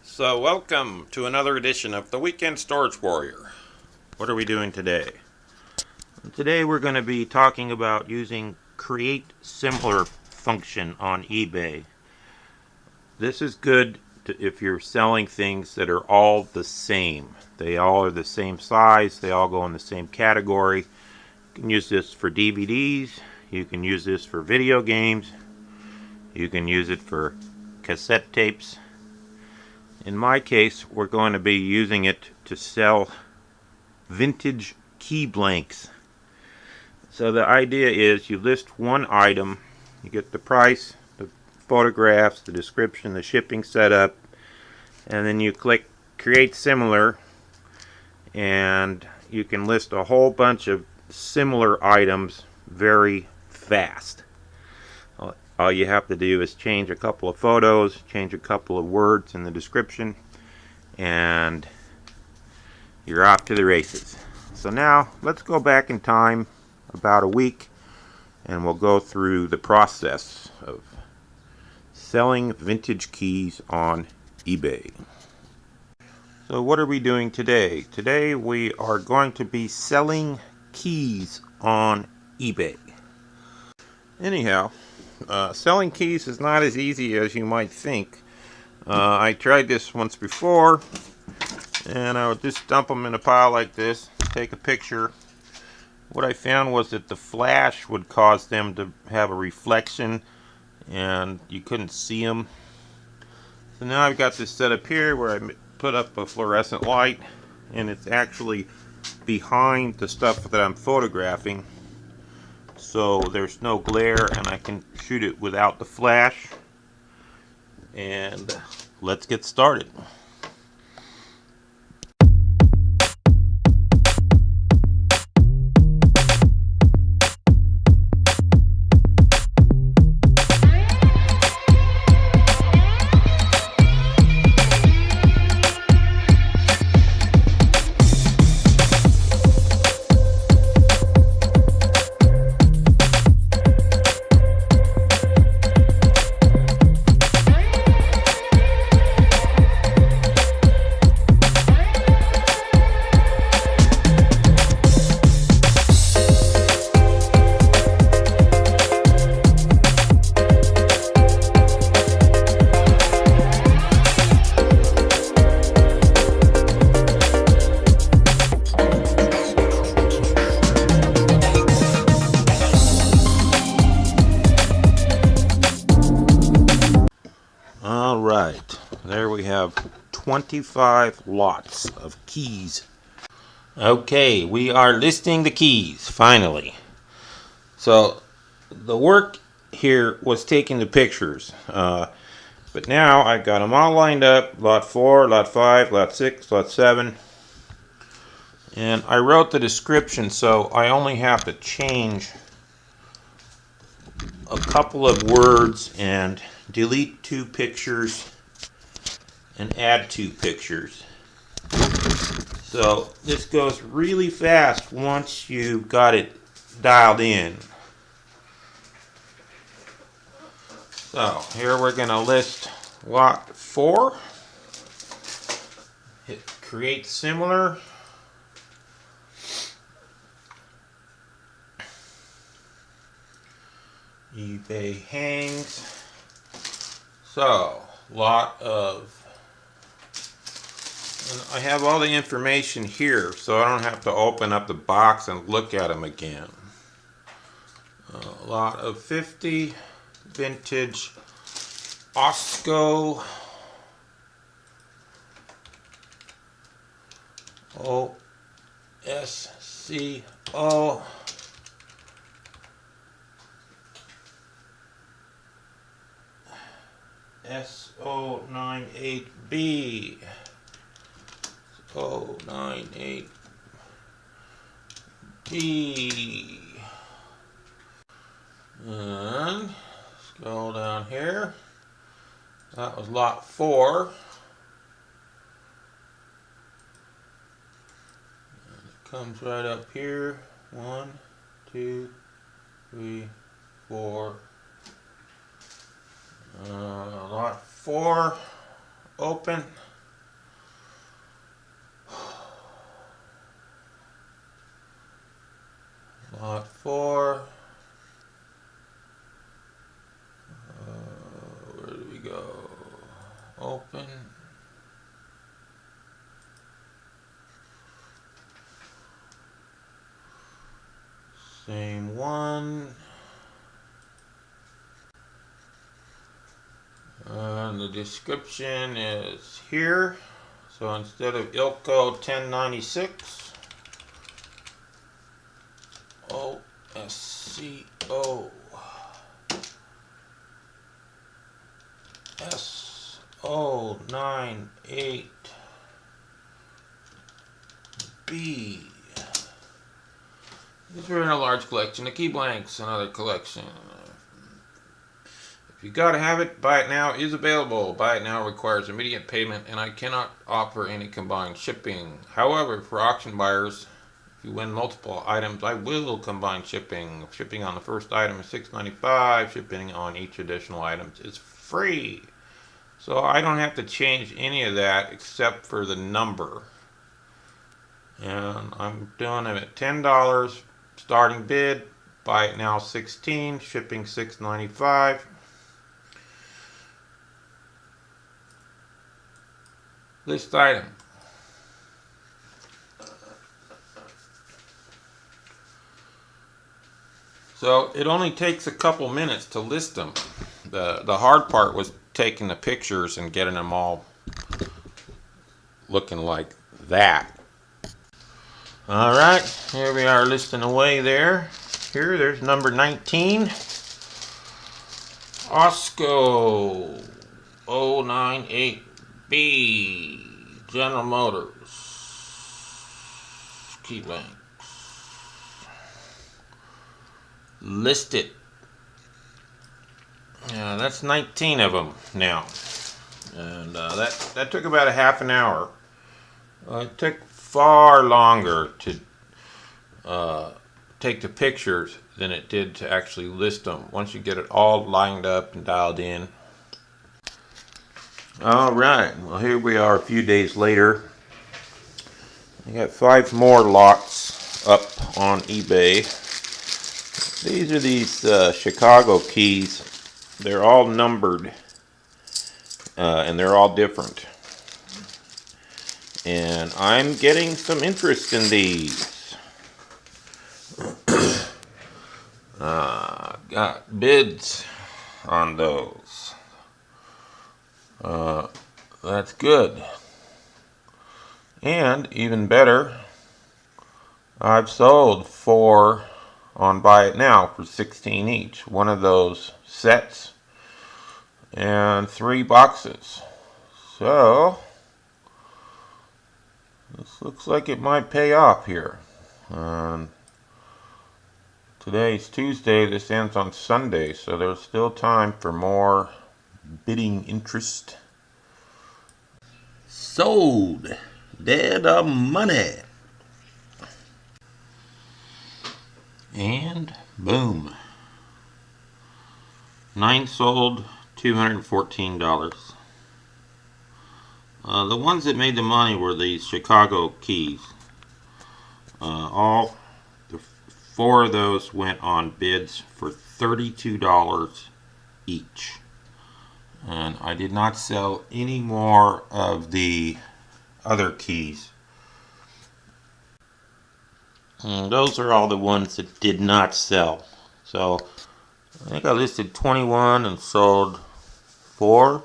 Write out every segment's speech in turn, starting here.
So welcome to another edition of the Weekend Storage Warrior. What are we doing today? Today we're going to be talking about using create similar function on eBay. This is good if you're selling things that are all the same. They all are the same size, they all go in the same category. You can use this for DVDs, you can use this for video games, you can use it for cassette tapes. In my case, we're going to be using it to sell vintage key blanks. So the idea is you list one item, you get the price, the photographs, the description, the shipping setup, and then you click create similar, and you can list a whole bunch of similar items very fast. All you have to do is change a couple of photos, change a couple of words in the description, and you're off to the races. So now let's go back in time about a week and we'll go through the process of selling vintage keys on eBay. So what are we doing today? Today we are going to be selling keys on eBay. Anyhow, selling keys is not as easy as you might think. I tried this once before, and I would just dump them in a pile like this, take a picture. What I found was that the flash would cause them to have a reflection, and you couldn't see them. So now I've got this set up here where I put up a fluorescent light, and it's actually behind the stuff that I'm photographing. So there's no glare and I can shoot it without the flash. And let's get started. Alright, there we have 25 lots of keys. Okay, we are listing the keys, finally. So, the work here was taking the pictures. But now I've got them all lined up, lot 4, lot 5, lot 6, lot 7. And I wrote the description, so I only have to change a couple of words and delete 2 pictures and add 2 pictures. So this goes really fast once you've got it dialed in. So here we're going to list lot 4. Hit create similar. eBay hangs. So, lot of, and I have all the information here, so I don't have to open up the box and look at them again. A lot of 50 vintage Osco OSCO SO98B 098B, and scroll down here. That was lot 4. And it comes right up here. 1, 2, 3, 4. Lot 4 open. Lot 4. Where do we go? Open. Same one. And the description is here. So instead of ILCO 1096, OSCO SO98B. These are in a large collection. The key blanks, another collection. If you gotta have it, buy it now is available. Buy it now requires immediate payment, and I cannot offer any combined shipping. However, for auction buyers, if you win multiple items, I will combine shipping. Shipping on the first item is $6.95. Shipping on each additional item is free. So I don't have to change any of that except for the number. And I'm doing it at $10. Starting bid. Buy it now $16. Shipping $6.95. List item. So it only takes a couple minutes to list them. The hard part was taking the pictures and getting them all looking like that. Alright, here we are listing away there. There's number 19. OSCO 098B. General Motors. Key blanks. Listed. That's 19 of them now. And that took about a half an hour. It took far longer to take the pictures than it did to actually list them once you get it all lined up and dialed in. Alright, well here we are a few days later. I got 5 more lots up on eBay. These are these Chicago keys. They're all numbered and they're all different. And I'm getting some interest in these. Got bids on those. That's good. And even better, I've sold 4 on Buy It Now for $16 each. One of those sets and 3 boxes. So this looks like it might pay off here. Today's Tuesday, this ends on Sunday, so there's still time for more bidding interest. Sold. Dead of money. And boom. 9 sold, $214. The ones that made the money were these Chicago keys. All 4 of those went on bids for $32 each. And I did not sell any more of the other keys. And those are all the ones that did not sell. So I think I listed 21 and sold 4,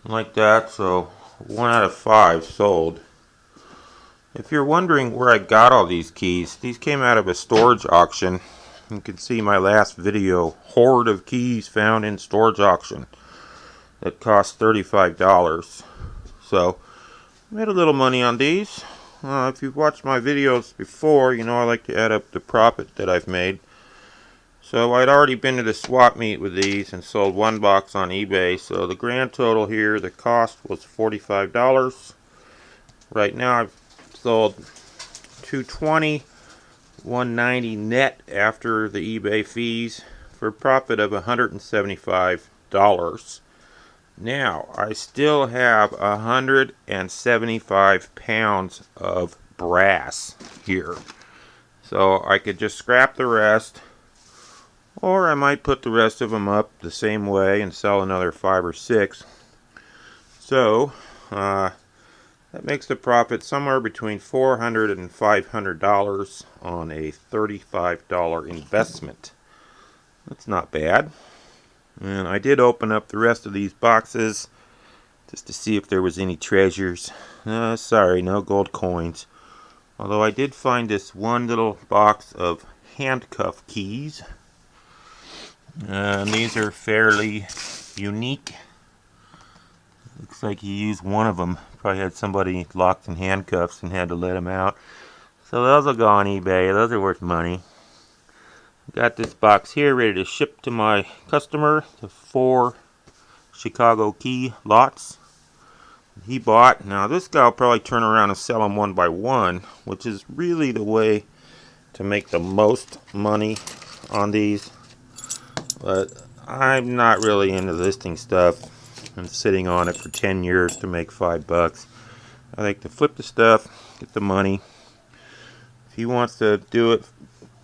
like that. So 1 out of 5 sold. If you're wondering where I got all these keys, these came out of a storage auction. You can see my last video, hoard of keys found in storage auction, that cost $35. So I made a little money on these. If you've watched my videos before, you know I like to add up the profit that I've made. So I'd already been to the swap meet with these and sold 1 box on eBay. So the grand total here, the cost was $45. Right now I've sold $220, $190 net after the eBay fees for a profit of $175. Now I still have 175 pounds of brass here. So I could just scrap the rest, or I might put the rest of them up the same way and sell another 5 or 6. So that makes the profit somewhere between $400 and $500 on a $35 investment. That's not bad. And I did open up the rest of these boxes just to see if there was any treasures. Sorry, no gold coins. Although I did find this one little box of handcuff keys. And these are fairly unique. Looks like you used one of them. Probably had somebody locked in handcuffs and had to let them out. So those will go on eBay. Those are worth money. Got this box here ready to ship to my customer. The 4 Chicago key lots he bought. Now this guy will probably turn around and sell them one by one, which is really the way to make the most money on these. But I'm not really into listing stuff and sitting on it for 10 years to make $5. I like to flip the stuff, get the money. If he wants to do it,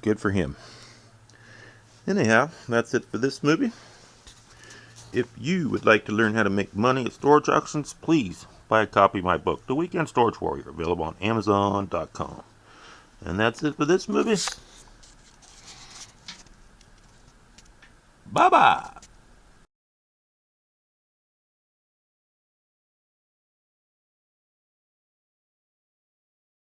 good for him. Anyhow, that's it for this movie. If you would like to learn how to make money at storage auctions, please buy a copy of my book, The Weekend Storage Warrior, available on Amazon.com. And that's it for this movie. Bye-bye.